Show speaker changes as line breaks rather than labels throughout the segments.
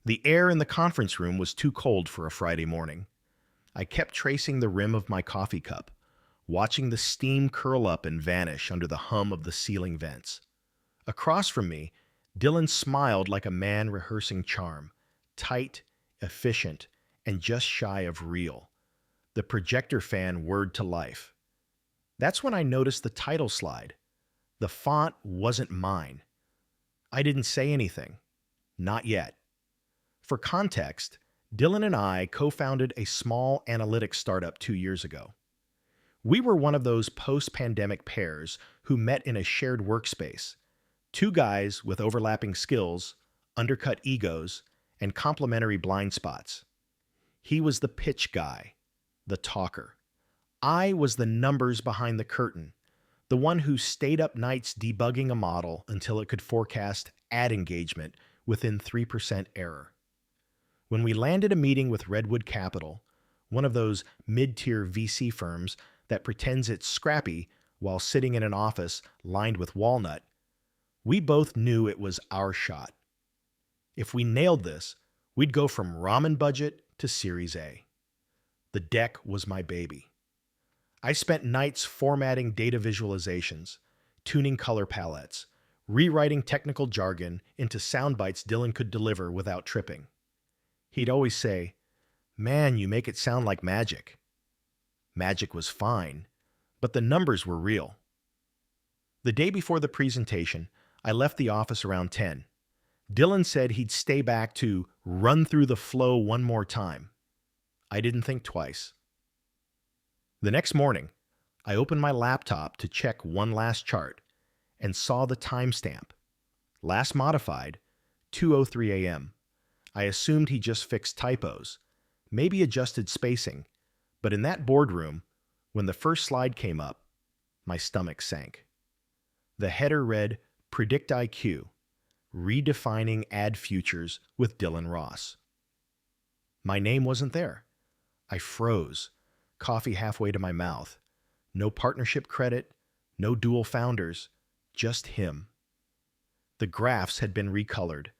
The air in the conference room was too cold for a Friday morning. I kept tracing the rim of my coffee cup, watching the steam curl up and vanish under the hum of the ceiling vents. Across from me, Dylan smiled like a man rehearsing charm, tight, efficient, and just shy of real. The projector fan whirred to life. That's when I noticed the title slide. The font wasn't mine. I didn't say anything. Not yet. For context, Dylan and I co-founded a small analytics startup 2 years ago. We were one of those post-pandemic pairs who met in a shared workspace. Two guys with overlapping skills, undercut egos, and complementary blind spots. He was the pitch guy, the talker. I was the numbers behind the curtain, the one who stayed up nights debugging a model until it could forecast ad engagement within 3% error. When we landed a meeting with Redwood Capital, one of those mid-tier VC firms that pretends it's scrappy while sitting in an office lined with walnut, we both knew it was our shot. If we nailed this, we'd go from ramen budget to Series A. The deck was my baby. I spent nights formatting data visualizations, tuning color palettes, rewriting technical jargon into sound bites Dylan could deliver without tripping. He'd always say, "Man, you make it sound like magic." Magic was fine, but the numbers were real. The day before the presentation, I left the office around 10. Dylan said he'd stay back to run through the flow one more time. I didn't think twice. The next morning, I opened my laptop to check one last chart and saw the timestamp. Last modified, 2:03 a.m. I assumed he just fixed typos, maybe adjusted spacing, but in that boardroom, when the first slide came up, my stomach sank. The header read, "Predict IQ, Redefining Ad Futures with Dylan Ross." My name wasn't there. I froze, coffee halfway to my mouth. No partnership credit, no dual founders, just him. The graphs had been recolored,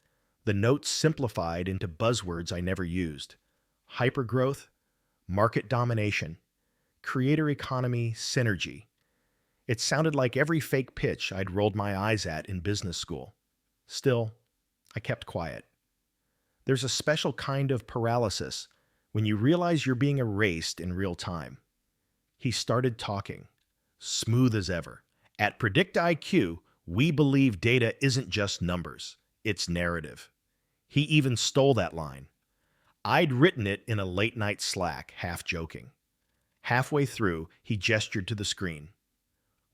the notes simplified into buzzwords I never used. Hypergrowth, market domination, creator economy, synergy. It sounded like every fake pitch I'd rolled my eyes at in business school. Still, I kept quiet. There's a special kind of paralysis when you realize you're being erased in real time. He started talking, smooth as ever. At Predict IQ, we believe data isn't just numbers, it's narrative. He even stole that line. I'd written it in a late-night Slack, half joking. Halfway through, he gestured to the screen.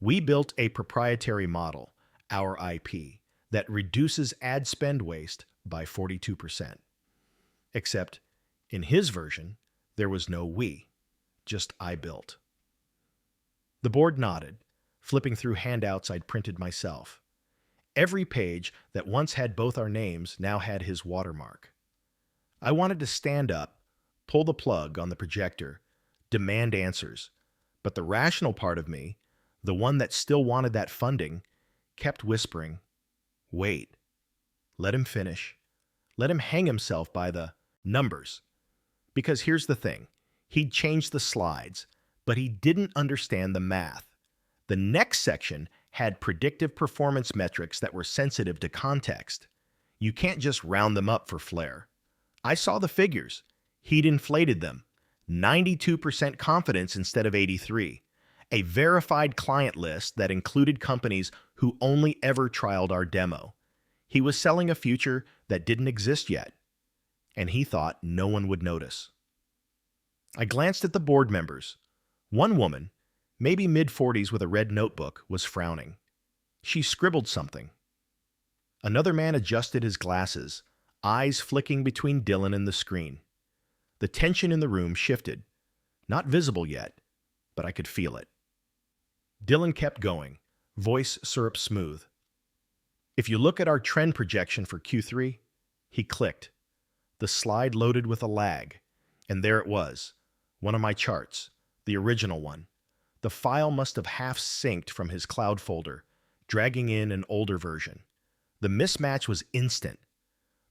We built a proprietary model, our IP, that reduces ad spend waste by 42%. Except, in his version, there was no we, just I built. The board nodded, flipping through handouts I'd printed myself. Every page that once had both our names now had his watermark. I wanted to stand up, pull the plug on the projector, demand answers, but the rational part of me, the one that still wanted that funding, kept whispering, "Wait. Let him finish. Let him hang himself by the numbers." Because here's the thing. He'd changed the slides, but he didn't understand the math. The next section had predictive performance metrics that were sensitive to context. You can't just round them up for flair. I saw the figures. He'd inflated them. 92% confidence instead of 83. A verified client list that included companies who only ever trialed our demo. He was selling a future that didn't exist yet, and he thought no one would notice. I glanced at the board members. One woman, maybe mid-40s with a red notebook, was frowning. She scribbled something. Another man adjusted his glasses, eyes flicking between Dylan and the screen. The tension in the room shifted. Not visible yet, but I could feel it. Dylan kept going, voice syrup smooth. "If you look at our trend projection for Q3, he clicked. The slide loaded with a lag, and there it was, one of my charts, the original one. The file must have half-synced from his cloud folder, dragging in an older version. The mismatch was instant.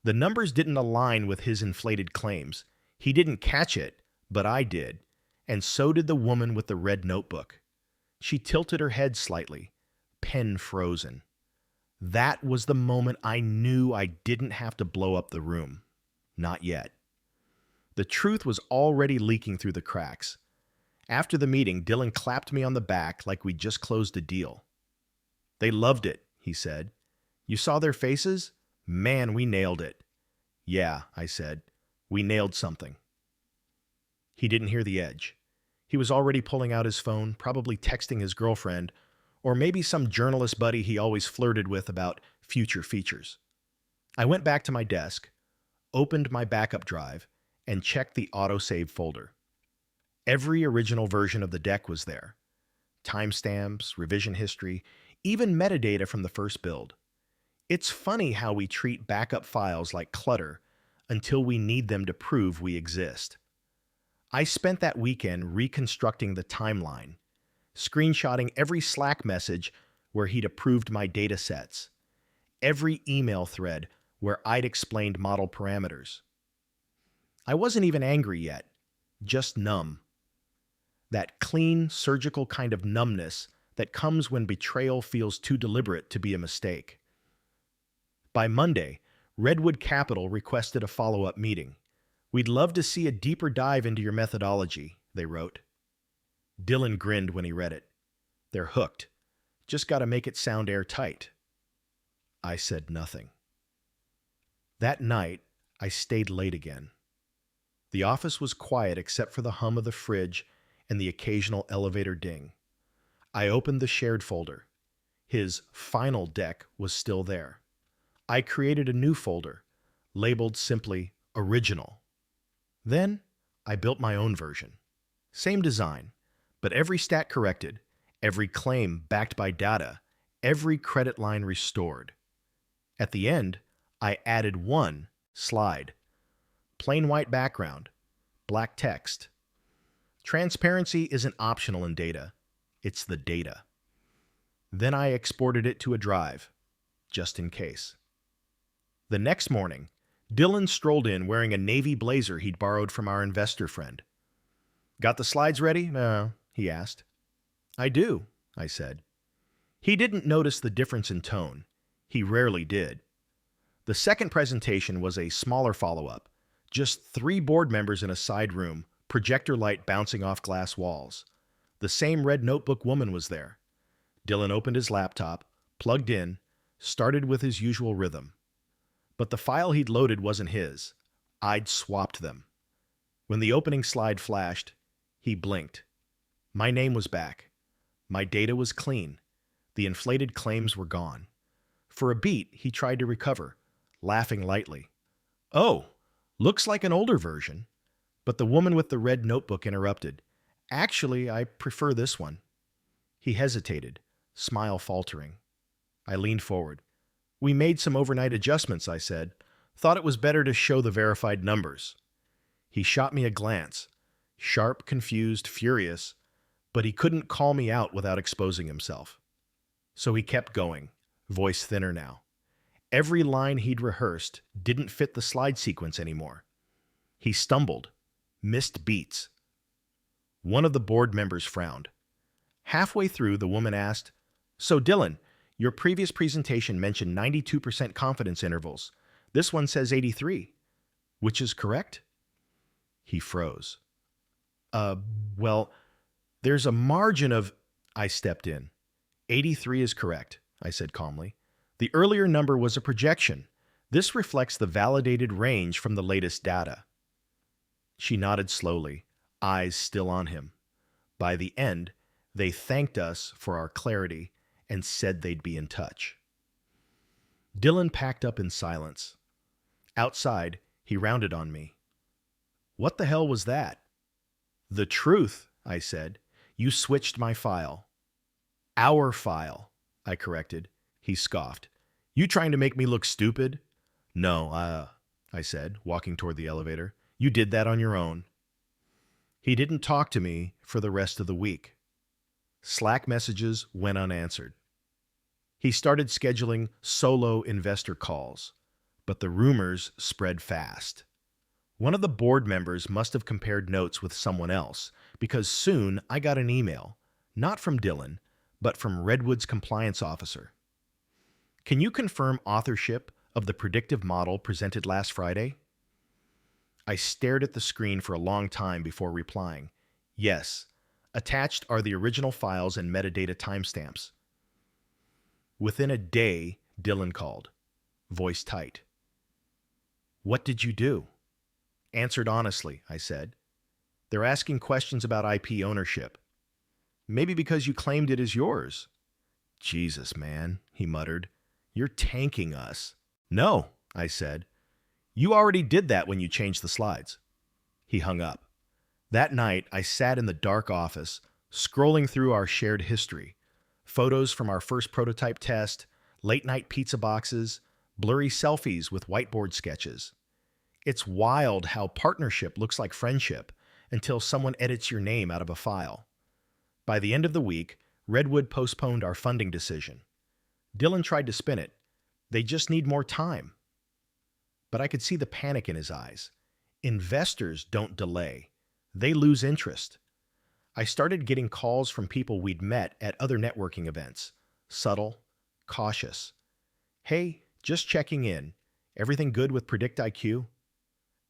The numbers didn't align with his inflated claims. He didn't catch it, but I did, and so did the woman with the red notebook. She tilted her head slightly, pen frozen. That was the moment I knew I didn't have to blow up the room. Not yet. The truth was already leaking through the cracks. After the meeting, Dylan clapped me on the back like we'd just closed a deal. "They loved it," he said. "You saw their faces? Man, we nailed it." "Yeah," I said. "We nailed something." He didn't hear the edge. He was already pulling out his phone, probably texting his girlfriend, or maybe some journalist buddy he always flirted with about future features. I went back to my desk, opened my backup drive, and checked the autosave folder. Every original version of the deck was there. Timestamps, revision history, even metadata from the first build. It's funny how we treat backup files like clutter until we need them to prove we exist. I spent that weekend reconstructing the timeline, screenshotting every Slack message where he'd approved my data sets, every email thread where I'd explained model parameters. I wasn't even angry yet, just numb. That clean, surgical kind of numbness that comes when betrayal feels too deliberate to be a mistake. By Monday, Redwood Capital requested a follow-up meeting. "We'd love to see a deeper dive into your methodology," they wrote. Dylan grinned when he read it. "They're hooked. Just got to make it sound airtight." I said nothing. That night, I stayed late again. The office was quiet except for the hum of the fridge and the occasional elevator ding. I opened the shared folder. His final deck was still there. I created a new folder, labeled simply Original. Then, I built my own version. Same design, but every stat corrected, every claim backed by data, every credit line restored. At the end, I added one slide. Plain white background, black text. Transparency isn't optional in data. It's the data. Then I exported it to a drive, just in case. The next morning, Dylan strolled in wearing a navy blazer he'd borrowed from our investor friend. "Got the slides ready?" He asked. "I do," I said. He didn't notice the difference in tone. He rarely did. The second presentation was a smaller follow-up, just 3 board members in a side room, projector light bouncing off glass walls. The same red notebook woman was there. Dylan opened his laptop, plugged in, started with his usual rhythm. But the file he'd loaded wasn't his. I'd swapped them. When the opening slide flashed, he blinked. My name was back. My data was clean. The inflated claims were gone. For a beat, he tried to recover, laughing lightly. "Oh, looks like an older version." But the woman with the red notebook interrupted. "Actually, I prefer this one." He hesitated, smile faltering. I leaned forward. "We made some overnight adjustments," I said. "Thought it was better to show the verified numbers." He shot me a glance, sharp, confused, furious, but he couldn't call me out without exposing himself. So he kept going, voice thinner now. Every line he'd rehearsed didn't fit the slide sequence anymore. He stumbled, missed beats. One of the board members frowned. Halfway through, the woman asked, "So Dylan, your previous presentation mentioned 92% confidence intervals. This one says 83. Which is correct?" He froze. Well, there's a margin of..." I stepped in. 83 is correct," I said calmly. "The earlier number was a projection. This reflects the validated range from the latest data." She nodded slowly, eyes still on him. By the end, they thanked us for our clarity and said they'd be in touch. Dylan packed up in silence. Outside, he rounded on me. "What the hell was that?" "The truth," I said. "You switched my file." "Our file," I corrected. He scoffed. "You trying to make me look stupid?" "No, I said, walking toward the elevator. "You did that on your own." He didn't talk to me for the rest of the week. Slack messages went unanswered. He started scheduling solo investor calls, But the rumors spread fast. One of the board members must have compared notes with someone else, because soon I got an email, not from Dylan, but from Redwood's compliance officer. Can you confirm authorship of the predictive model presented last Friday? I stared at the screen for a long time before replying. Yes. Attached are the original files and metadata timestamps. Within a day, Dylan called, voice tight. What did you do? Answered honestly, I said. They're asking questions about IP ownership. Maybe because you claimed it as yours. Jesus, man, he muttered. You're tanking us. No, I said. You already did that when you changed the slides. He hung up. That night, I sat in the dark office, scrolling through our shared history. Photos from our first prototype test, late-night pizza boxes, blurry selfies with whiteboard sketches. It's wild how partnership looks like friendship until someone edits your name out of a file. By the end of the week, Redwood postponed our funding decision. Dylan tried to spin it. They just need more time. But I could see the panic in his eyes. Investors don't delay. They lose interest. I started getting calls from people we'd met at other networking events. Subtle, cautious. Hey, just checking in. Everything good with Predict IQ?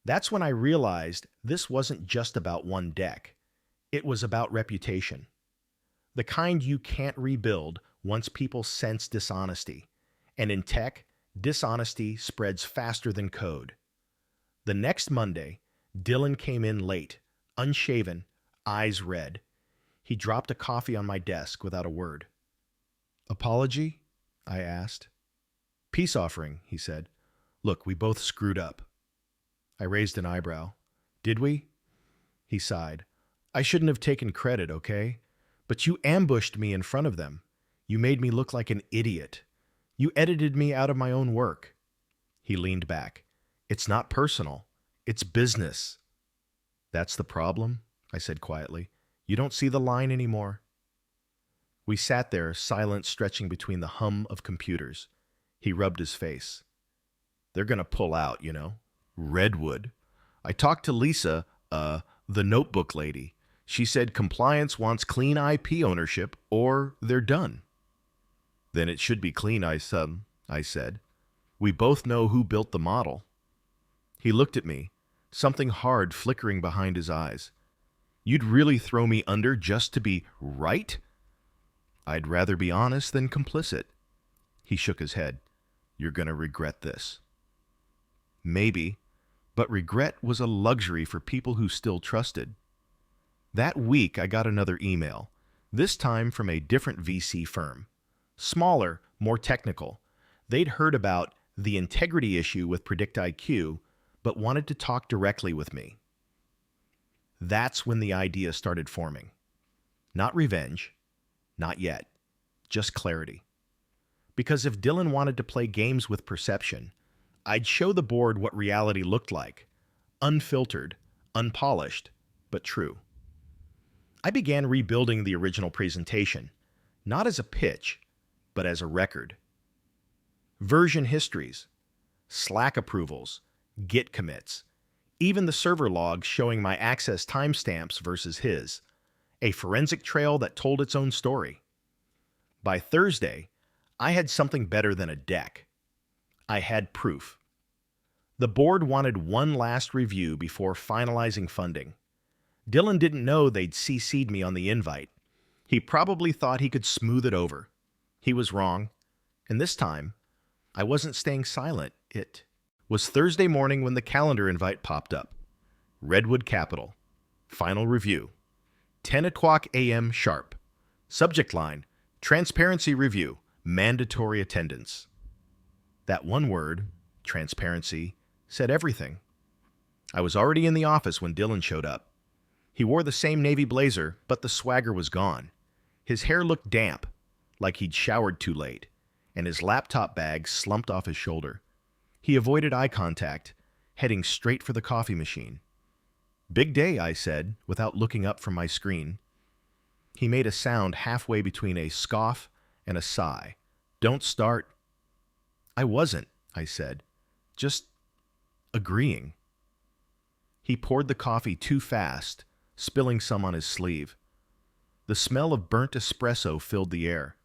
That's when I realized this wasn't just about one deck. It was about reputation. The kind you can't rebuild once people sense dishonesty. And in tech, dishonesty spreads faster than code. The next Monday, Dylan came in late, unshaven, eyes red. He dropped a coffee on my desk without a word. Apology? I asked. Peace offering, he said. Look, we both screwed up. I raised an eyebrow. Did we? He sighed. I shouldn't have taken credit, okay? But you ambushed me in front of them. You made me look like an idiot. You edited me out of my own work. He leaned back. It's not personal. It's business. That's the problem, I said quietly. You don't see the line anymore. We sat there, silence stretching between the hum of computers. He rubbed his face. They're gonna pull out, you know. Redwood. I talked to Lisa, the notebook lady. She said compliance wants clean IP ownership or they're done. Then it should be clean, I said. We both know who built the model. He looked at me, something hard flickering behind his eyes. You'd really throw me under just to be right? I'd rather be honest than complicit. He shook his head. You're gonna regret this. Maybe, but regret was a luxury for people who still trusted. That week, I got another email, this time from a different VC firm. Smaller, more technical. They'd heard about the integrity issue with Predict IQ, but wanted to talk directly with me. That's when the idea started forming. Not revenge, not yet, just clarity. Because if Dylan wanted to play games with perception, I'd show the board what reality looked like. Unfiltered, unpolished, but true. I began rebuilding the original presentation, not as a pitch, but as a record. Version histories, Slack approvals, Git commits, even the server logs showing my access timestamps versus his, a forensic trail that told its own story. By Thursday, I had something better than a deck. I had proof. The board wanted one last review before finalizing funding. Dylan didn't know they'd CC'd me on the invite. He probably thought he could smooth it over. He was wrong. And this time, I wasn't staying silent. It was Thursday morning when the calendar invite popped up. Redwood Capital. Final review. 10 o'clock a.m. sharp. Subject line, transparency review, mandatory attendance. That one word, transparency, said everything. I was already in the office when Dylan showed up. He wore the same navy blazer, but the swagger was gone. His hair looked damp, like he'd showered too late, and his laptop bag slumped off his shoulder. He avoided eye contact, heading straight for the coffee machine. Big day, I said, without looking up from my screen. He made a sound halfway between a scoff and a sigh. Don't start. I wasn't, I said. Just agreeing. He poured the coffee too fast, spilling some on his sleeve. The smell of burnt espresso filled the air.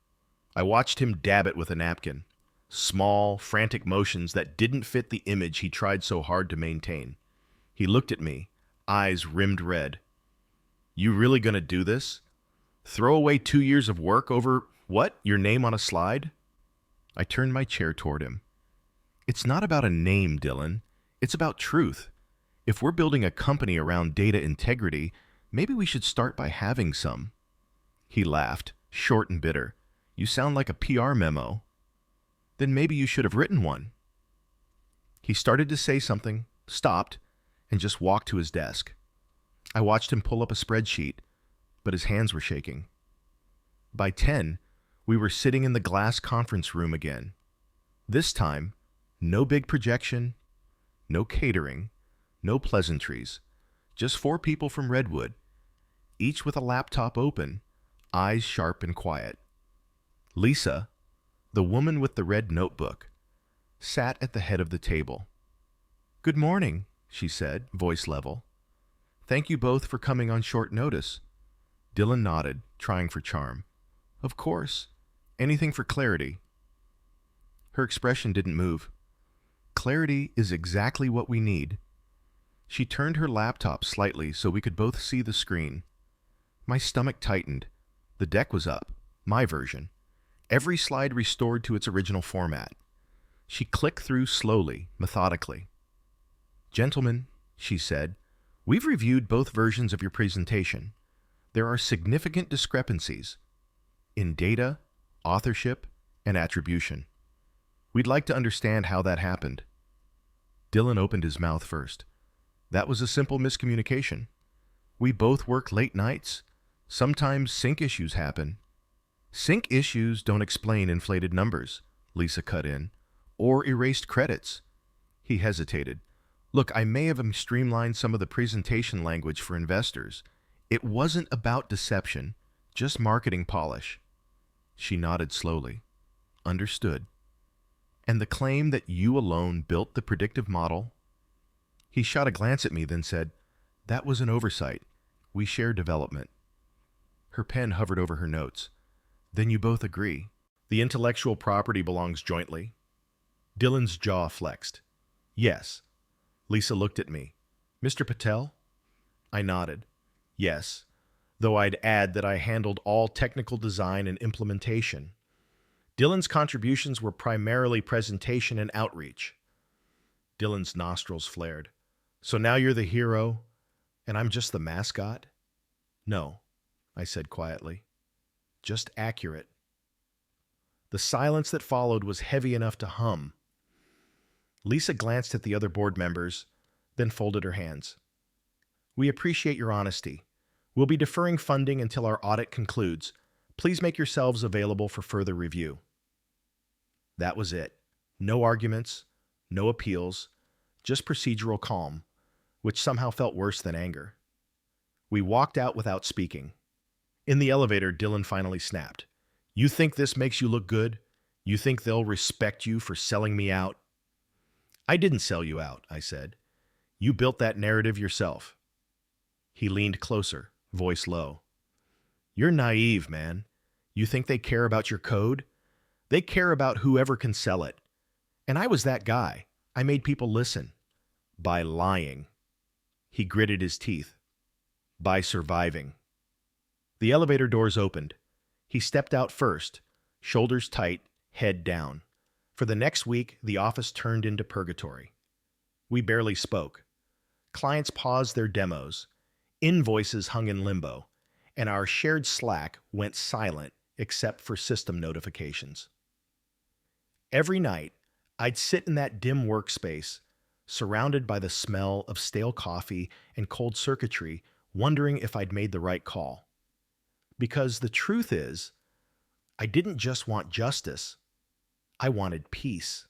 I watched him dab it with a napkin. Small, frantic motions that didn't fit the image he tried so hard to maintain. He looked at me, eyes rimmed red. You really gonna do this? Throw away 2 years of work over, what, your name on a slide? I turned my chair toward him. It's not about a name, Dylan. It's about truth. If we're building a company around data integrity, maybe we should start by having some. He laughed, short and bitter. You sound like a PR memo. Then maybe you should have written one. He started to say something, stopped, and just walked to his desk. I watched him pull up a spreadsheet, but his hands were shaking. By 10, we were sitting in the glass conference room again. This time, no big projection, no catering, no pleasantries, just 4 people from Redwood, each with a laptop open, eyes sharp and quiet. Lisa, the woman with the red notebook, sat at the head of the table. Good morning, she said, voice level. Thank you both for coming on short notice. Dylan nodded, trying for charm. Of course. Anything for clarity. Her expression didn't move. Clarity is exactly what we need. She turned her laptop slightly so we could both see the screen. My stomach tightened. The deck was up, my version. Every slide restored to its original format. She clicked through slowly, methodically. Gentlemen, she said, we've reviewed both versions of your presentation. There are significant discrepancies in data, authorship, and attribution. We'd like to understand how that happened. Dylan opened his mouth first. That was a simple miscommunication. We both work late nights. Sometimes sync issues happen. Sync issues don't explain inflated numbers, Lisa cut in, or erased credits. He hesitated. Look, I may have streamlined some of the presentation language for investors. It wasn't about deception, just marketing polish. She nodded slowly. Understood. And the claim that you alone built the predictive model? He shot a glance at me, then said, that was an oversight. We share development. Her pen hovered over her notes. Then you both agree. The intellectual property belongs jointly. Dylan's jaw flexed. Yes. Lisa looked at me. Mr. Patel? I nodded. Yes, though I'd add that I handled all technical design and implementation. Dylan's contributions were primarily presentation and outreach. Dylan's nostrils flared. So now you're the hero, and I'm just the mascot? No, I said quietly. Just accurate. The silence that followed was heavy enough to hum. Lisa glanced at the other board members, then folded her hands. We appreciate your honesty. We'll be deferring funding until our audit concludes. Please make yourselves available for further review. That was it. No arguments, no appeals, just procedural calm, which somehow felt worse than anger. We walked out without speaking. In the elevator, Dylan finally snapped. You think this makes you look good? You think they'll respect you for selling me out? I didn't sell you out, I said. You built that narrative yourself. He leaned closer, voice low. You're naive, man. You think they care about your code? They care about whoever can sell it. And I was that guy. I made people listen. By lying. He gritted his teeth. By surviving. The elevator doors opened. He stepped out first, shoulders tight, head down. For the next week, the office turned into purgatory. We barely spoke. Clients paused their demos. Invoices hung in limbo, and our shared Slack went silent except for system notifications. Every night, I'd sit in that dim workspace, surrounded by the smell of stale coffee and cold circuitry, wondering if I'd made the right call. Because the truth is, I didn't just want justice. I wanted peace.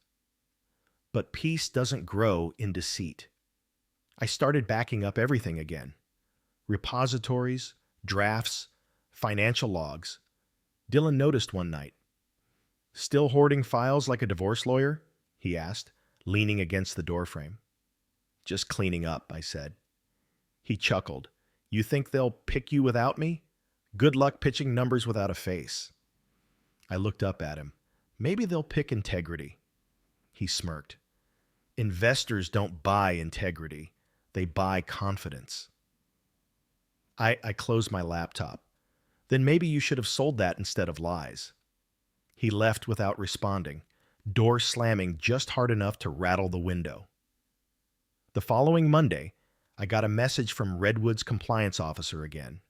But peace doesn't grow in deceit. I started backing up everything again. Repositories, drafts, financial logs. Dylan noticed one night. Still hoarding files like a divorce lawyer? He asked. leaning against the doorframe. "Just cleaning up," I said. He chuckled. "You think they'll pick you without me? Good luck pitching numbers without a face." I looked up at him. "Maybe they'll pick integrity." He smirked. "Investors don't buy integrity. They buy confidence." I closed my laptop. "Then maybe you should have sold that instead of lies." He left without responding, door slamming just hard enough to rattle the window. The following Monday, I got a message from Redwood's compliance officer again.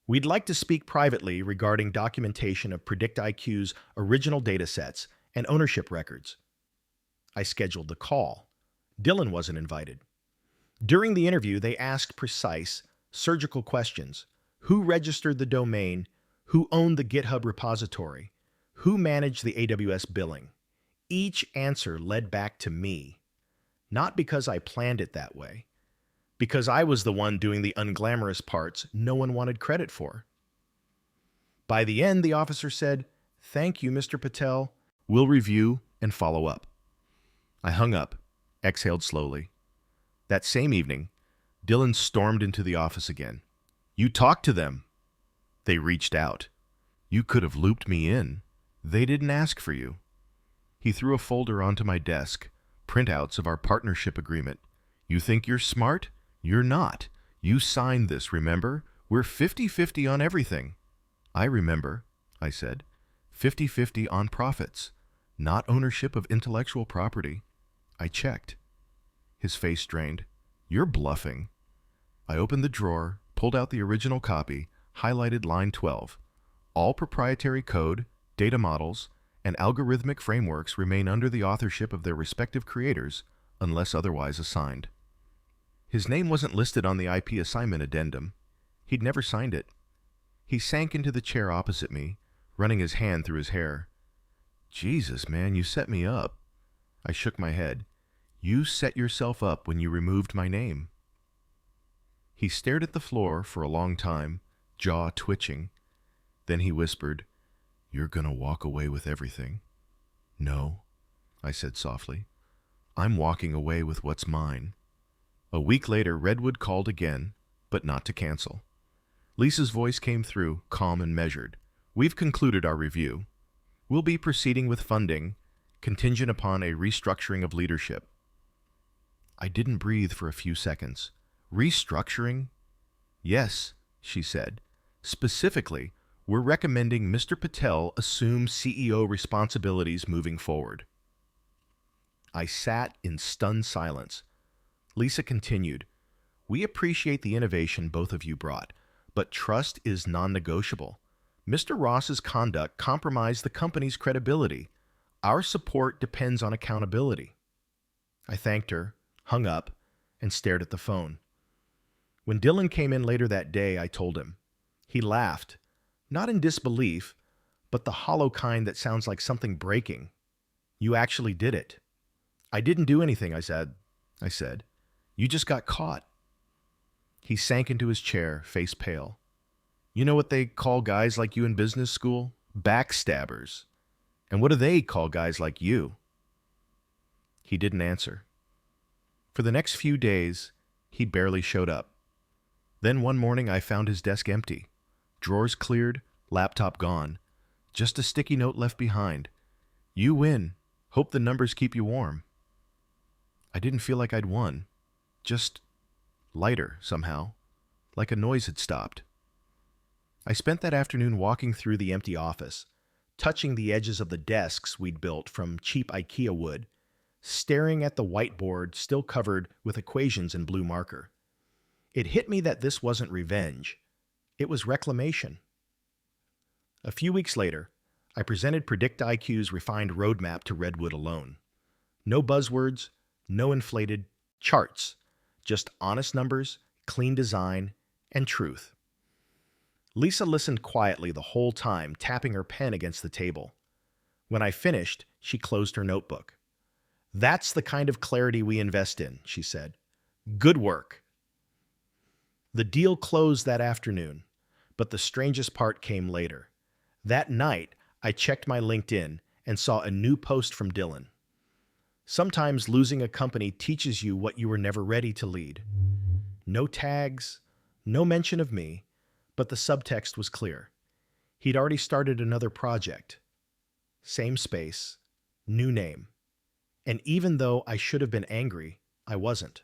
"We'd like to speak privately regarding documentation of PredictIQ's original datasets and ownership records." I scheduled the call. Dylan wasn't invited. During the interview, they asked precise, surgical questions. Who registered the domain? Who owned the GitHub repository? Who managed the AWS billing? Each answer led back to me. Not because I planned it that way, because I was the one doing the unglamorous parts no one wanted credit for. By the end, the officer said, "Thank you, Mr. Patel. We'll review and follow up." I hung up, exhaled slowly. That same evening, Dylan stormed into the office again. "You talked to them." "They reached out." "You could have looped me in. They didn't ask for you." He threw a folder onto my desk, printouts of our partnership agreement. "You think you're smart? You're not. You signed this, remember? We're 50-50 on everything." "I remember," I said. 50-50 on profits, not ownership of intellectual property. I checked. His face drained. "You're bluffing." I opened the drawer, pulled out the original copy, highlighted line 12. "All proprietary code, data models, and algorithmic frameworks remain under the authorship of their respective creators, unless otherwise assigned." His name wasn't listed on the IP assignment addendum. He'd never signed it. He sank into the chair opposite me, running his hand through his hair. "Jesus, man, you set me up." I shook my head. "You set yourself up when you removed my name." He stared at the floor for a long time, jaw twitching. Then he whispered, "You're gonna walk away with everything." "No," I said softly. "I'm walking away with what's mine." A week later, Redwood called again, but not to cancel. Lisa's voice came through, calm and measured. "We've concluded our review. We'll be proceeding with funding, contingent upon a restructuring of leadership." I didn't breathe for a few seconds. "Restructuring?" "Yes," she said. "Specifically, we're recommending Mr. Patel assume CEO responsibilities moving forward." I sat in stunned silence. Lisa continued, "We appreciate the innovation both of you brought, but trust is non-negotiable. Mr. Ross's conduct compromised the company's credibility. Our support depends on accountability." I thanked her, hung up, and stared at the phone. When Dylan came in later that day, I told him. He laughed, not in disbelief, but the hollow kind that sounds like something breaking. "You actually did it." "I didn't do anything," I said. "You just got caught." He sank into his chair, face pale. "You know what they call guys like you in business school? Backstabbers. And what do they call guys like you?" He didn't answer. For the next few days, he barely showed up. Then one morning I found his desk empty. Drawers cleared, laptop gone. Just a sticky note left behind. "You win. Hope the numbers keep you warm." I didn't feel like I'd won. Just lighter, somehow. Like a noise had stopped. I spent that afternoon walking through the empty office, touching the edges of the desks we'd built from cheap IKEA wood, staring at the whiteboard still covered with equations in blue marker. It hit me that this wasn't revenge. It was reclamation. A few weeks later, I presented PredictIQ's refined roadmap to Redwood alone. No buzzwords, no inflated charts, just honest numbers, clean design, and truth. Lisa listened quietly the whole time, tapping her pen against the table. When I finished, she closed her notebook. "That's the kind of clarity we invest in," she said. "Good work." The deal closed that afternoon, but the strangest part came later. That night, I checked my LinkedIn and saw a new post from Dylan. Sometimes losing a company teaches you what you were never ready to lead. No tags, no mention of me, but the subtext was clear. He'd already started another project. Same space, new name. And even though I should have been angry, I wasn't.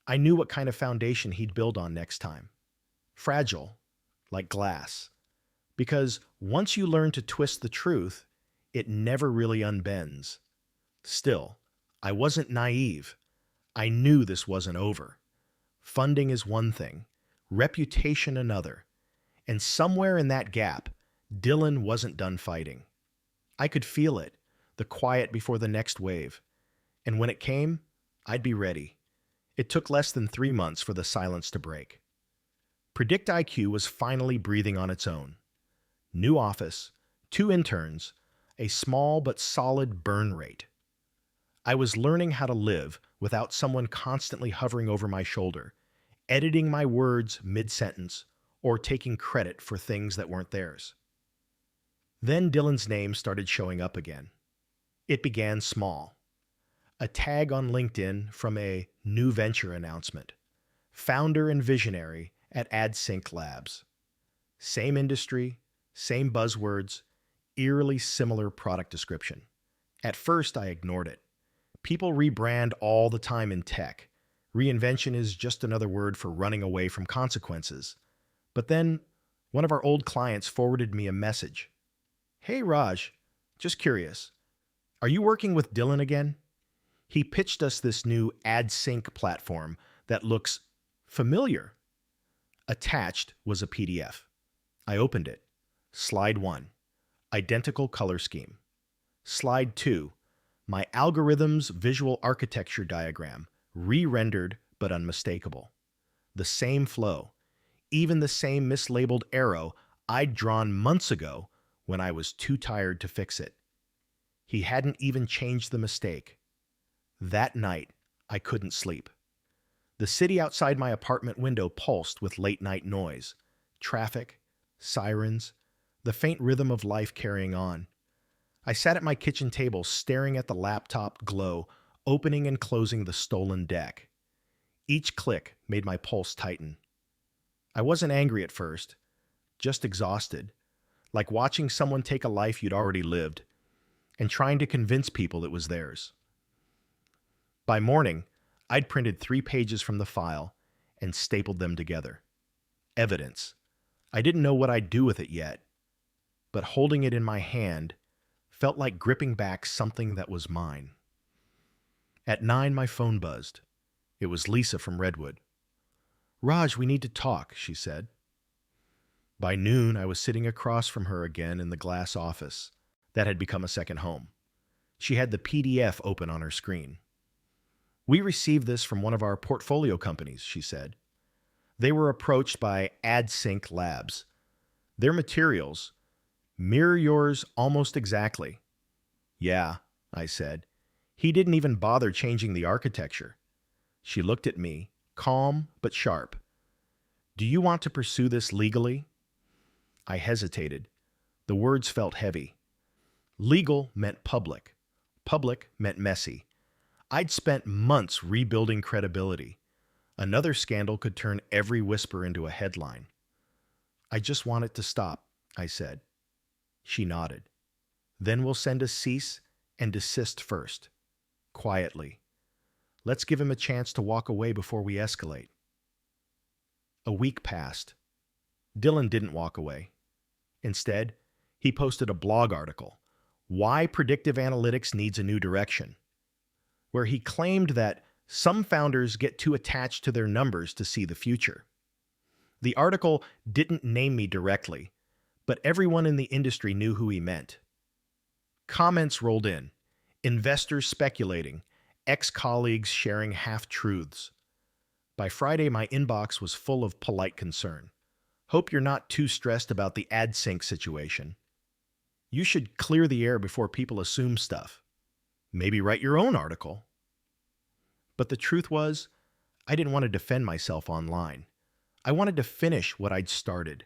I knew what kind of foundation he'd build on next time. Fragile, like glass. Because once you learn to twist the truth, it never really unbends. Still, I wasn't naive. I knew this wasn't over. Funding is one thing, reputation another. And somewhere in that gap, Dylan wasn't done fighting. I could feel it, the quiet before the next wave. And when it came, I'd be ready. It took less than 3 months for the silence to break. Predict IQ was finally breathing on its own. New office, 2 interns, a small but solid burn rate. I was learning how to live without someone constantly hovering over my shoulder, editing my words mid-sentence, or taking credit for things that weren't theirs. Then Dylan's name started showing up again. It began small. A tag on LinkedIn from a new venture announcement. Founder and visionary at AdSync Labs. Same industry, same buzzwords, eerily similar product description. At first, I ignored it. People rebrand all the time in tech. Reinvention is just another word for running away from consequences. But then, one of our old clients forwarded me a message. "Hey Raj, just curious, are you working with Dylan again? He pitched us this new AdSync platform that looks familiar." Attached was a PDF. I opened it. Slide 1, identical color scheme. Slide 2, my algorithm's visual architecture diagram, re-rendered but unmistakable. The same flow, even the same mislabeled arrow I'd drawn months ago when I was too tired to fix it. He hadn't even changed the mistake. That night, I couldn't sleep. The city outside my apartment window pulsed with late-night noise, traffic, sirens, the faint rhythm of life carrying on. I sat at my kitchen table staring at the laptop glow, opening and closing the stolen deck. Each click made my pulse tighten. I wasn't angry at first, just exhausted, like watching someone take a life you'd already lived and trying to convince people it was theirs. By morning, I'd printed 3 pages from the file and stapled them together. Evidence. I didn't know what I'd do with it yet, but holding it in my hand felt like gripping back something that was mine. At 9, my phone buzzed. It was Lisa from Redwood. "Raj, we need to talk," she said. By noon, I was sitting across from her again in the glass office that had become a second home. She had the PDF open on her screen. "We received this from one of our portfolio companies," she said. "They were approached by AdSync Labs. Their materials mirror yours almost exactly." "Yeah," I said. "He didn't even bother changing the architecture." She looked at me, calm but sharp. "Do you want to pursue this legally?" I hesitated. The words felt heavy. Legal meant public. Public meant messy. I'd spent months rebuilding credibility. Another scandal could turn every whisper into a headline. "I just want it to stop," I said. She nodded. "Then we'll send a cease and desist first. Quietly. Let's give him a chance to walk away before we escalate." A week passed. Dylan didn't walk away. Instead, he posted a blog article, "Why Predictive Analytics Needs a New Direction," where he claimed that some founders get too attached to their numbers to see the future. The article didn't name me directly, but everyone in the industry knew who he meant. Comments rolled in, investors speculating, ex-colleagues sharing half-truths. By Friday, my inbox was full of polite concern. "Hope you're not too stressed about the AdSync situation. You should clear the air before people assume stuff. Maybe write your own article." But the truth was, I didn't want to defend myself online. I wanted to finish what I'd started,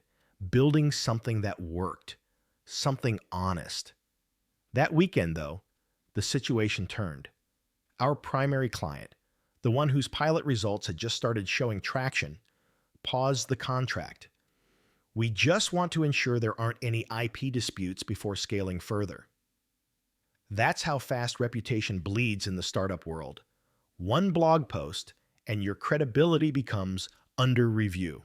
building something that worked, something honest. That weekend, though, the situation turned. Our primary client, the one whose pilot results had just started showing traction, paused the contract. We just want to ensure there aren't any IP disputes before scaling further. That's how fast reputation bleeds in the startup world. One blog post, and your credibility becomes under review.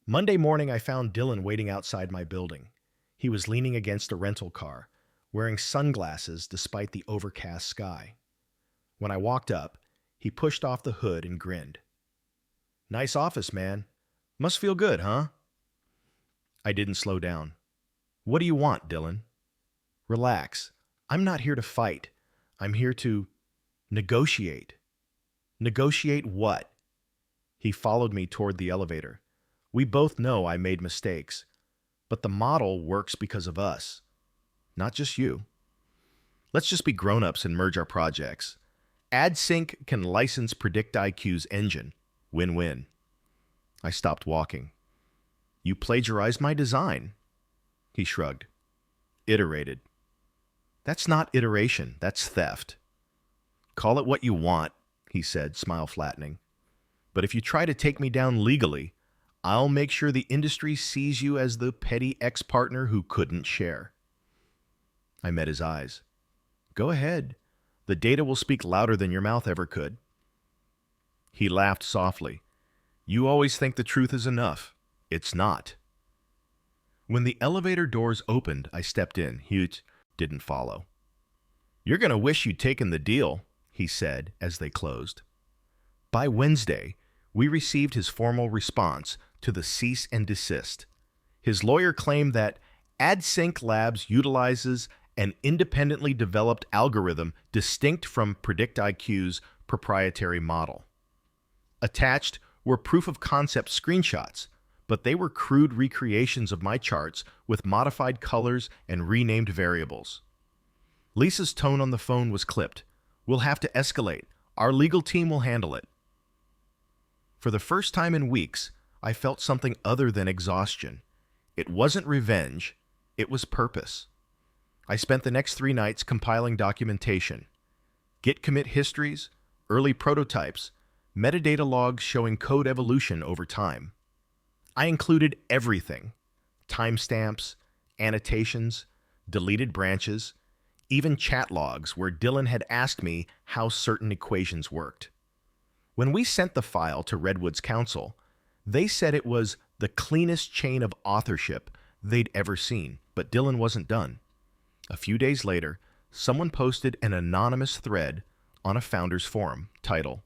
Monday morning, I found Dylan waiting outside my building. He was leaning against a rental car, wearing sunglasses despite the overcast sky. When I walked up, he pushed off the hood and grinned. "Nice office, man. Must feel good, huh?" I didn't slow down. "What do you want, Dylan?" "Relax. I'm not here to fight. I'm here to negotiate." "Negotiate what?" He followed me toward the elevator. "We both know I made mistakes, but the model works because of us, not just you. Let's just be grown-ups and merge our projects. AdSync can license PredictIQ's engine. Win-win." I stopped walking. "You plagiarized my design." He shrugged. "Iterated." "That's not iteration, that's theft." "Call it what you want," he said, smile flattening. "But if you try to take me down legally, I'll make sure the industry sees you as the petty ex-partner who couldn't share." I met his eyes. "Go ahead. The data will speak louder than your mouth ever could." He laughed softly. "You always think the truth is enough. It's not." When the elevator doors opened, I stepped in. He didn't follow. "You're going to wish you'd taken the deal," he said as they closed. By Wednesday, we received his formal response to the cease and desist. His lawyer claimed that AdSync Labs utilizes an independently developed algorithm distinct from PredictIQ's proprietary model. Attached were proof-of-concept screenshots, but they were crude recreations of my charts with modified colors and renamed variables. Lisa's tone on the phone was clipped. "We'll have to escalate. Our legal team will handle it." For the first time in weeks, I felt something other than exhaustion. It wasn't revenge, it was purpose. I spent the next 3 nights compiling documentation. Git commit histories, early prototypes, metadata logs showing code evolution over time. I included everything: timestamps, annotations, deleted branches, even chat logs where Dylan had asked me how certain equations worked. When we sent the file to Redwood's counsel, they said it was the cleanest chain of authorship they'd ever seen, but Dylan wasn't done. A few days later, someone posted an anonymous thread on a founders forum, title,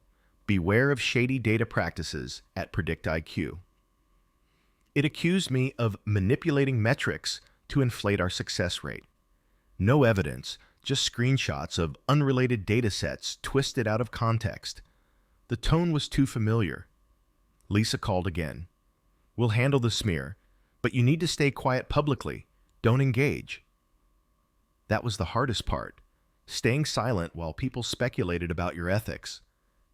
"Beware of Shady Data Practices at PredictIQ." It accused me of manipulating metrics to inflate our success rate. No evidence, just screenshots of unrelated datasets twisted out of context. The tone was too familiar. Lisa called again. "We'll handle the smear, but you need to stay quiet publicly. Don't engage." That was the hardest part, staying silent while people speculated about your ethics.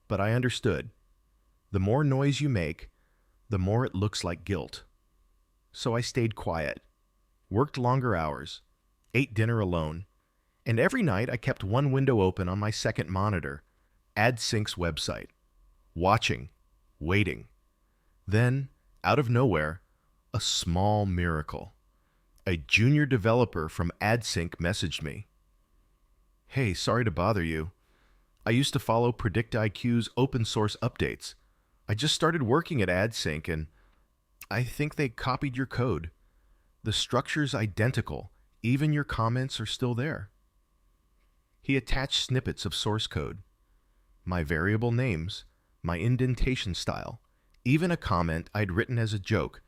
But I understood. The more noise you make, the more it looks like guilt. So I stayed quiet, worked longer hours, ate dinner alone, and every night I kept one window open on my second monitor, AdSync's website, watching, waiting. Then, out of nowhere, a small miracle. A junior developer from AdSync messaged me. "Hey, sorry to bother you. I used to follow PredictIQ's open source updates. I just started working at AdSync and I think they copied your code. The structure's identical. Even your comments are still there." He attached snippets of source code, my variable names, my indentation style, even a comment I'd written as a joke.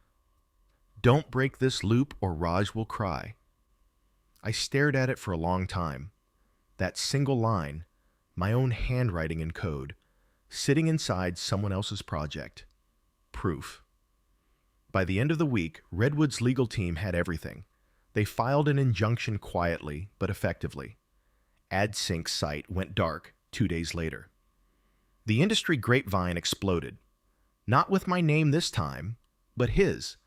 "Don't break this loop or Raj will cry." I stared at it for a long time. That single line, my own handwriting in code, sitting inside someone else's project. Proof. By the end of the week, Redwood's legal team had everything. They filed an injunction quietly, but effectively. AdSync's site went dark 2 days later. The industry grapevine exploded. Not with my name this time, but his.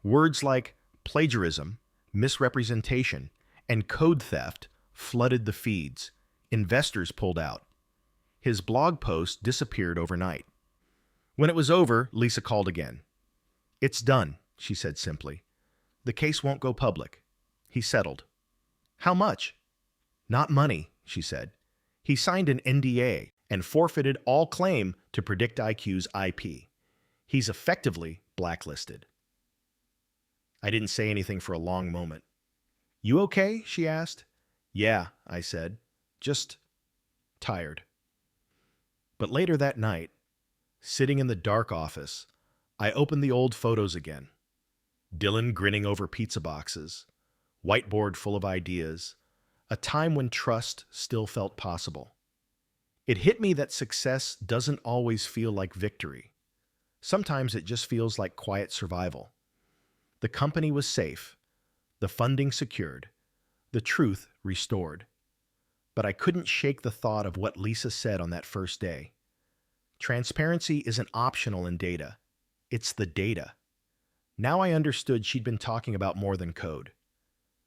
Words like plagiarism, misrepresentation, and code theft flooded the feeds. Investors pulled out. His blog post disappeared overnight. When it was over, Lisa called again. "It's done," she said simply. "The case won't go public." He settled. "How much?" "Not money," she said. "He signed an NDA and forfeited all claim to Predict IQ's IP. He's effectively blacklisted." I didn't say anything for a long moment. "You okay?" she asked. "Yeah," I said. "Just tired." But later that night, sitting in the dark office, I opened the old photos again. Dylan grinning over pizza boxes, whiteboard full of ideas, a time when trust still felt possible. It hit me that success doesn't always feel like victory. Sometimes it just feels like quiet survival. The company was safe, the funding secured, the truth restored. But I couldn't shake the thought of what Lisa said on that first day. Transparency isn't optional in data. It's the data. Now I understood she'd been talking about more than code.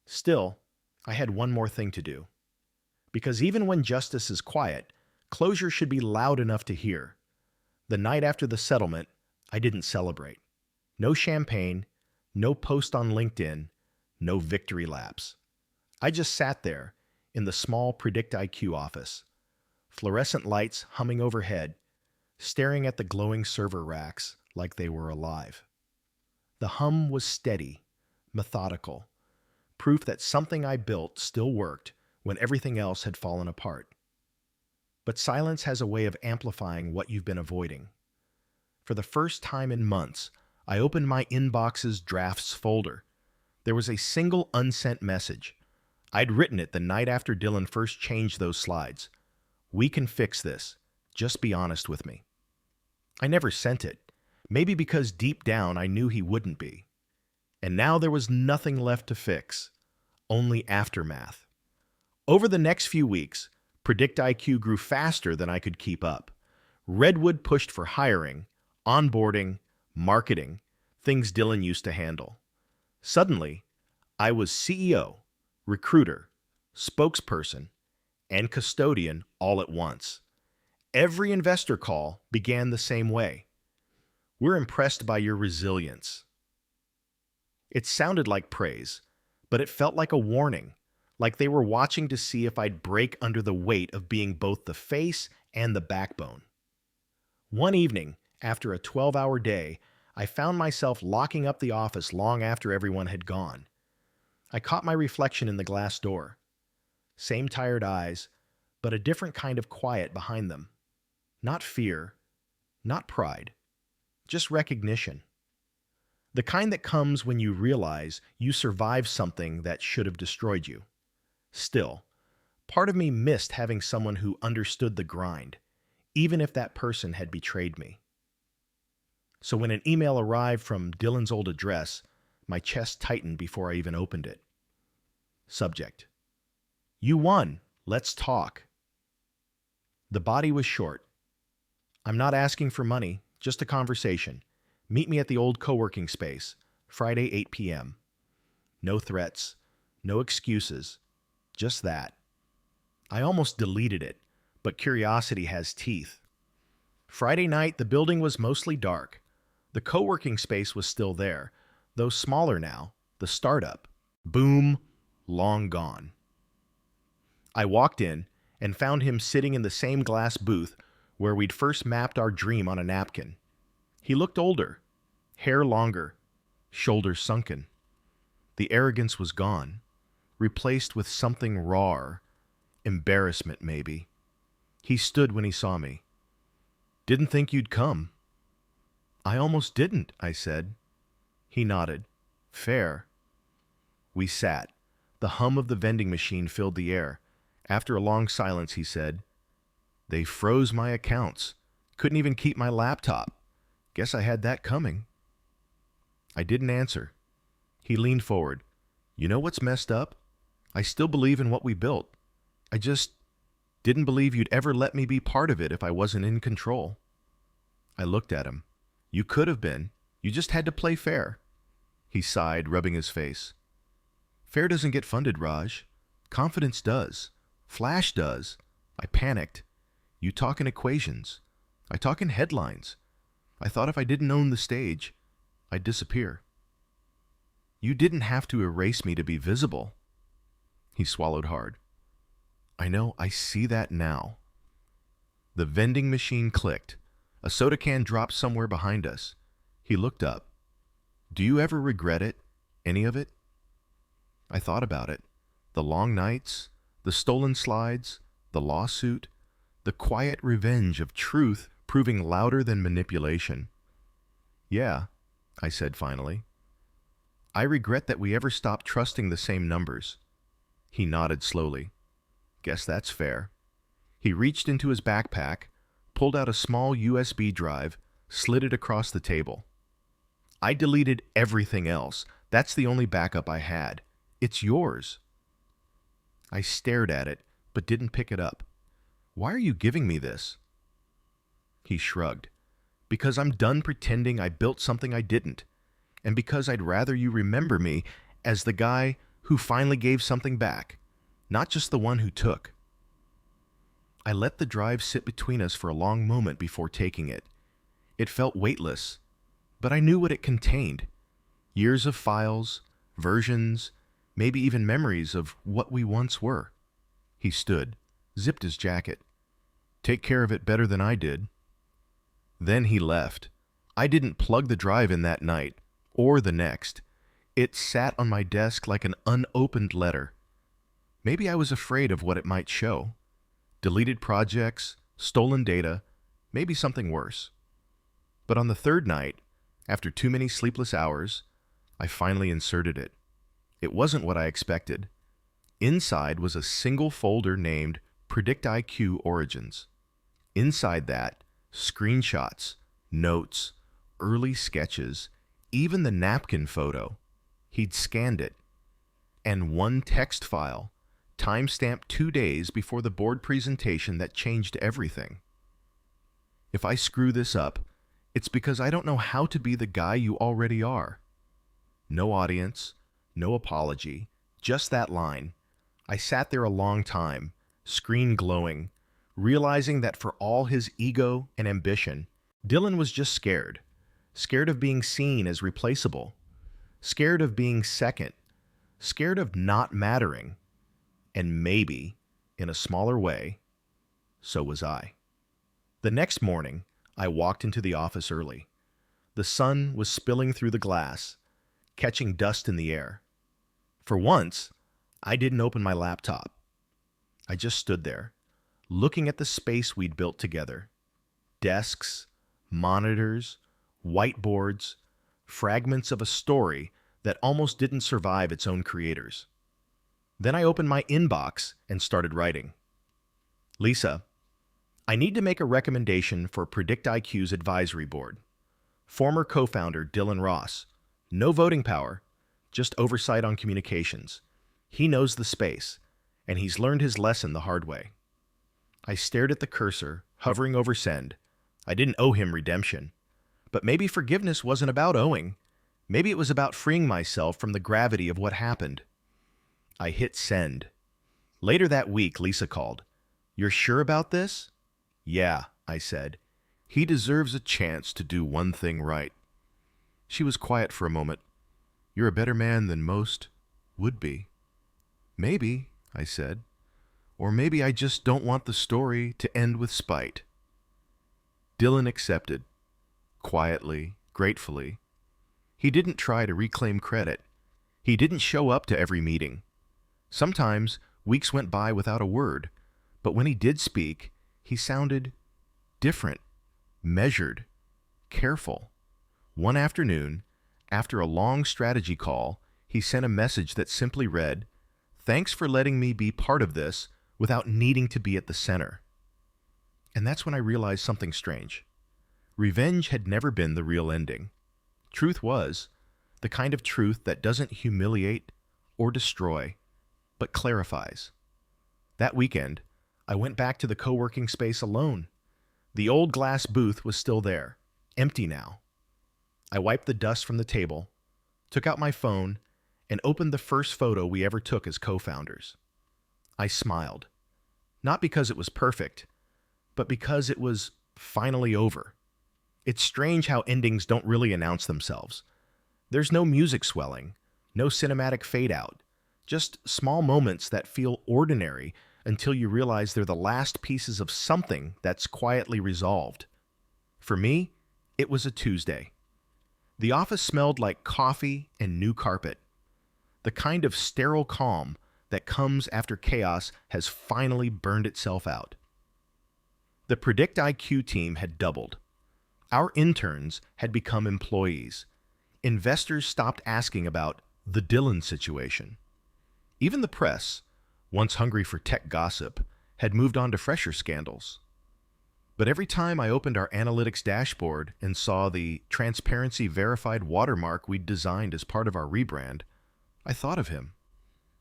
Still, I had one more thing to do. Because even when justice is quiet, closure should be loud enough to hear. The night after the settlement, I didn't celebrate. No champagne, no post on LinkedIn, no victory laps. I just sat there in the small Predict IQ office, fluorescent lights humming overhead, staring at the glowing server racks like they were alive. The hum was steady, methodical, proof that something I built still worked when everything else had fallen apart. But silence has a way of amplifying what you've been avoiding. For the first time in months, I opened my inbox's drafts folder. There was a single unsent message. I'd written it the night after Dylan first changed those slides. "We can fix this. Just be honest with me." I never sent it, maybe because deep down I knew he wouldn't be. And now there was nothing left to fix, only aftermath. Over the next few weeks, Predict IQ grew faster than I could keep up. Redwood pushed for hiring, onboarding, marketing, things Dylan used to handle. Suddenly, I was CEO, recruiter, spokesperson, and custodian all at once. Every investor call began the same way. "We're impressed by your resilience." It sounded like praise, but it felt like a warning, like they were watching to see if I'd break under the weight of being both the face and the backbone. One evening, after a 12-hour day, I found myself locking up the office long after everyone had gone. I caught my reflection in the glass door. Same tired eyes, but a different kind of quiet behind them. Not fear, not pride, just recognition. The kind that comes when you realize you survived something that should have destroyed you. Still, part of me missed having someone who understood the grind, even if that person had betrayed me. So when an email arrived from Dylan's old address, my chest tightened before I even opened it. Subject: "You won. Let's talk." The body was short. "I'm not asking for money, just a conversation. Meet me at the old co-working space, Friday 8 p.m. No threats, no excuses, just that." I almost deleted it, but curiosity has teeth. Friday night, the building was mostly dark. The co-working space was still there, though smaller now, the startup. Boom, long gone. I walked in and found him sitting in the same glass booth where we'd first mapped our dream on a napkin. He looked older, hair longer, shoulders sunken. The arrogance was gone, replaced with something rawer, embarrassment maybe. He stood when he saw me. "Didn't think you'd come." "I almost didn't," I said. He nodded. "Fair." We sat. The hum of the vending machine filled the air. After a long silence, he said, "They froze my accounts. Couldn't even keep my laptop. Guess I had that coming." I didn't answer. He leaned forward. "You know what's messed up? I still believe in what we built. I just didn't believe you'd ever let me be part of it if I wasn't in control." I looked at him. "You could have been. You just had to play fair." He sighed, rubbing his face. "Fair doesn't get funded, Raj. Confidence does. Flash does." I panicked. You talk in equations. I talk in headlines. I thought if I didn't own the stage, I'd disappear. You didn't have to erase me to be visible. He swallowed hard. I know, I see that now. The vending machine clicked. A soda can dropped somewhere behind us. He looked up. Do you ever regret it? Any of it? I thought about it. The long nights, the stolen slides, the lawsuit, the quiet revenge of truth proving louder than manipulation. Yeah, I said finally. I regret that we ever stopped trusting the same numbers. He nodded slowly. Guess that's fair. He reached into his backpack, pulled out a small USB drive, slid it across the table. I deleted everything else. That's the only backup I had. It's yours. I stared at it, but didn't pick it up. Why are you giving me this? He shrugged. Because I'm done pretending I built something I didn't, and because I'd rather you remember me as the guy who finally gave something back, not just the one who took. I let the drive sit between us for a long moment before taking it. It felt weightless, but I knew what it contained. Years of files, versions, maybe even memories of what we once were. He stood, zipped his jacket. Take care of it better than I did. Then he left. I didn't plug the drive in that night, or the next. It sat on my desk like an unopened letter. Maybe I was afraid of what it might show. Deleted projects, stolen data, maybe something worse. But on the third night, after too many sleepless hours, I finally inserted it. It wasn't what I expected. Inside was a single folder named Predict IQ Origins. Inside that, screenshots, notes, early sketches, even the napkin photo. He'd scanned it. And one text file, timestamped 2 days before the board presentation that changed everything. If I screw this up, it's because I don't know how to be the guy you already are. No audience, no apology, just that line. I sat there a long time, screen glowing, realizing that for all his ego and ambition, Dylan was just scared. Scared of being seen as replaceable. Scared of being second. Scared of not mattering. And maybe, in a smaller way, so was I. The next morning, I walked into the office early. The sun was spilling through the glass, catching dust in the air. For once, I didn't open my laptop. I just stood there, looking at the space we'd built together. Desks, monitors, whiteboards, fragments of a story that almost didn't survive its own creators. Then I opened my inbox and started writing. Lisa, I need to make a recommendation for Predict IQ's advisory board. Former co-founder Dylan Ross. No voting power, just oversight on communications. He knows the space, and he's learned his lesson the hard way. I stared at the cursor, hovering over send. I didn't owe him redemption. But maybe forgiveness wasn't about owing. Maybe it was about freeing myself from the gravity of what happened. I hit send. Later that week, Lisa called. You're sure about this? Yeah, I said. He deserves a chance to do one thing right. She was quiet for a moment. You're a better man than most would be. Maybe, I said. Or maybe I just don't want the story to end with spite. Dylan accepted. Quietly, gratefully. He didn't try to reclaim credit. He didn't show up to every meeting. Sometimes weeks went by without a word, but when he did speak, he sounded different, measured, careful. One afternoon, after a long strategy call, he sent a message that simply read, "Thanks for letting me be part of this without needing to be at the center." And that's when I realized something strange. Revenge had never been the real ending. Truth was, the kind of truth that doesn't humiliate or destroy, but clarifies. That weekend, I went back to the co-working space alone. The old glass booth was still there, empty now. I wiped the dust from the table, took out my phone, and opened the first photo we ever took as co-founders. I smiled. Not because it was perfect, but because it was finally over. It's strange how endings don't really announce themselves. There's no music swelling, no cinematic fade out, just small moments that feel ordinary until you realize they're the last pieces of something that's quietly resolved. For me, it was a Tuesday. The office smelled like coffee and new carpet, the kind of sterile calm that comes after chaos has finally burned itself out. The Predict IQ team had doubled. Our interns had become employees. Investors stopped asking about the Dylan situation. Even the press, once hungry for tech gossip, had moved on to fresher scandals. But every time I opened our analytics dashboard and saw the transparency verified watermark we'd designed as part of our rebrand, I thought of him.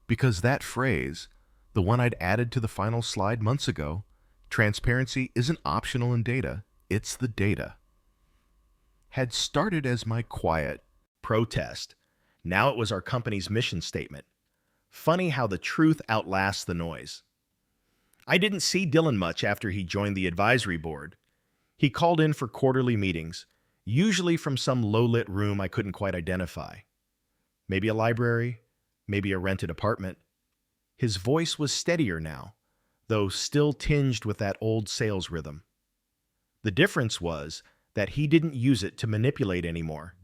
Because that phrase, the one I'd added to the final slide months ago, transparency isn't optional in data, it's the data, had started as my quiet protest. Now it was our company's mission statement. Funny how the truth outlasts the noise. I didn't see Dylan much after he joined the advisory board. He called in for quarterly meetings, usually from some low-lit room I couldn't quite identify. Maybe a library, maybe a rented apartment. His voice was steadier now, though still tinged with that old sales rhythm. The difference was that he didn't use it to manipulate anymore.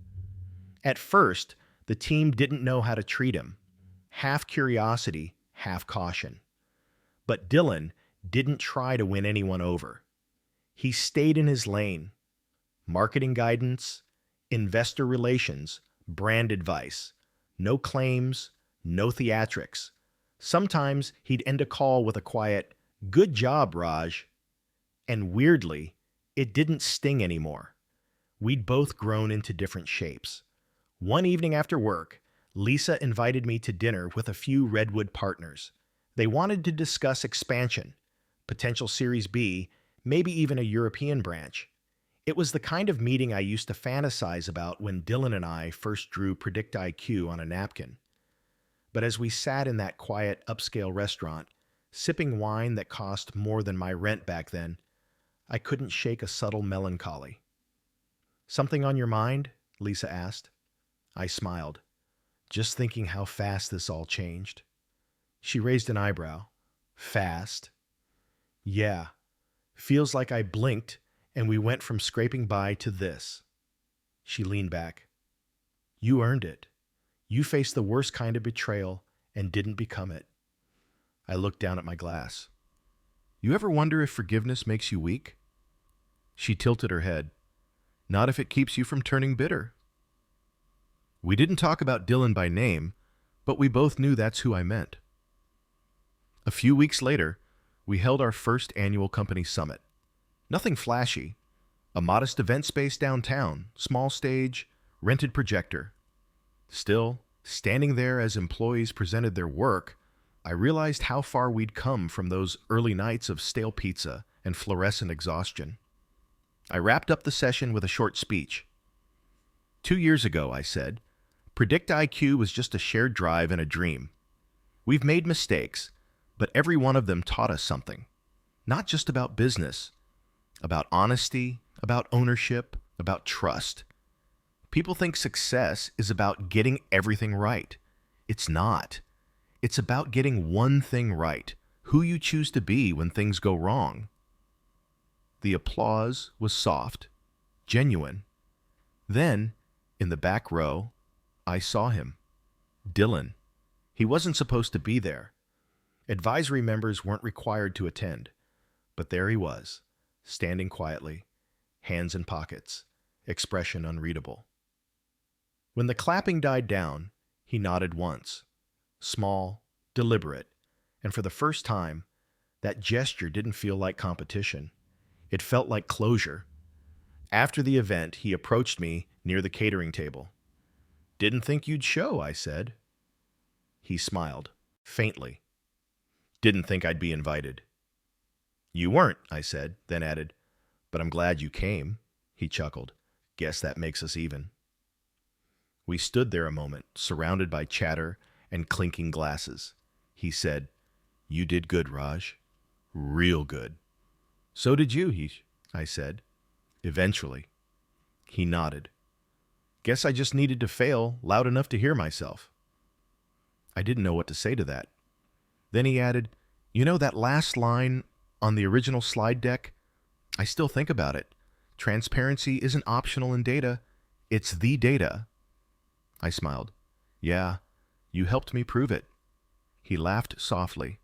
At first, the team didn't know how to treat him. Half curiosity, half caution. But Dylan didn't try to win anyone over. He stayed in his lane. Marketing guidance, investor relations, brand advice. No claims, no theatrics. Sometimes he'd end a call with a quiet, "Good job, Raj." And weirdly, it didn't sting anymore. We'd both grown into different shapes. One evening after work, Lisa invited me to dinner with a few Redwood partners. They wanted to discuss expansion, potential Series B, maybe even a European branch. It was the kind of meeting I used to fantasize about when Dylan and I first drew Predict IQ on a napkin. But as we sat in that quiet, upscale restaurant, sipping wine that cost more than my rent back then, I couldn't shake a subtle melancholy. "Something on your mind?" Lisa asked. I smiled, just thinking how fast this all changed. She raised an eyebrow. "Fast?" "Yeah. Feels like I blinked and we went from scraping by to this." She leaned back. "You earned it. You faced the worst kind of betrayal and didn't become it." I looked down at my glass. "You ever wonder if forgiveness makes you weak?" She tilted her head. "Not if it keeps you from turning bitter." We didn't talk about Dylan by name, but we both knew that's who I meant. A few weeks later, we held our first annual company summit. Nothing flashy. A modest event space downtown, small stage, rented projector. Still, standing there as employees presented their work, I realized how far we'd come from those early nights of stale pizza and fluorescent exhaustion. I wrapped up the session with a short speech. 2 years ago, I said, Predict IQ was just a shared drive and a dream. We've made mistakes, but every one of them taught us something. Not just about business, about honesty, about ownership, about trust. People think success is about getting everything right. It's not. It's about getting one thing right, who you choose to be when things go wrong. The applause was soft, genuine. Then, in the back row, I saw him. Dylan. He wasn't supposed to be there. Advisory members weren't required to attend. But there he was, standing quietly, hands in pockets, expression unreadable. When the clapping died down, he nodded once. Small, deliberate, and for the first time, that gesture didn't feel like competition. It felt like closure. After the event, he approached me near the catering table. "Didn't think you'd show," I said. He smiled, faintly. "Didn't think I'd be invited." "You weren't," I said, then added, "But I'm glad you came." He chuckled. "Guess that makes us even." We stood there a moment, surrounded by chatter and clinking glasses. He said, "You did good, Raj. Real good." So did you, I said. Eventually. He nodded. Guess I just needed to fail loud enough to hear myself. I didn't know what to say to that. Then he added, you know that last line on the original slide deck? I still think about it. Transparency isn't optional in data. It's the data. I smiled. Yeah, you helped me prove it. He laughed softly.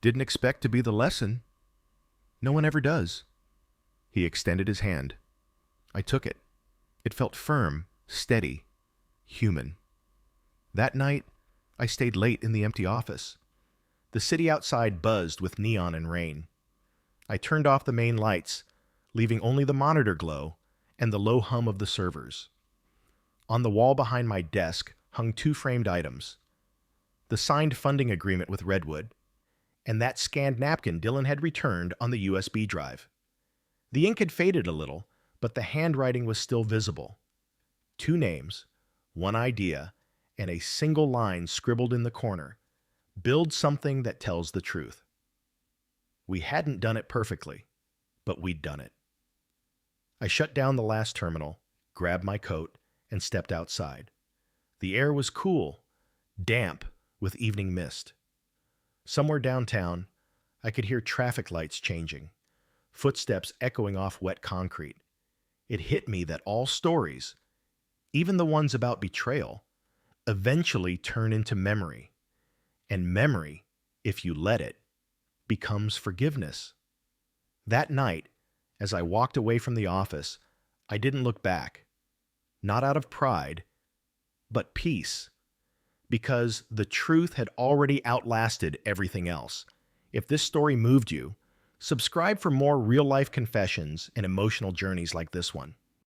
Didn't expect to be the lesson. No one ever does. He extended his hand. I took it. It felt firm, steady, human. That night, I stayed late in the empty office. The city outside buzzed with neon and rain. I turned off the main lights, leaving only the monitor glow and the low hum of the servers. On the wall behind my desk hung two framed items: the signed funding agreement with Redwood, and that scanned napkin Dylan had returned on the USB drive. The ink had faded a little, but the handwriting was still visible. Two names, one idea, and a single line scribbled in the corner: build something that tells the truth. We hadn't done it perfectly, but we'd done it. I shut down the last terminal, grabbed my coat, and stepped outside. The air was cool, damp with evening mist. Somewhere downtown, I could hear traffic lights changing, footsteps echoing off wet concrete. It hit me that all stories, even the ones about betrayal, eventually turn into memory. And memory, if you let it, becomes forgiveness. That night, as I walked away from the office, I didn't look back. Not out of pride, but peace. Because the truth had already outlasted everything else. If this story moved you, subscribe for more real-life confessions and emotional journeys like this one.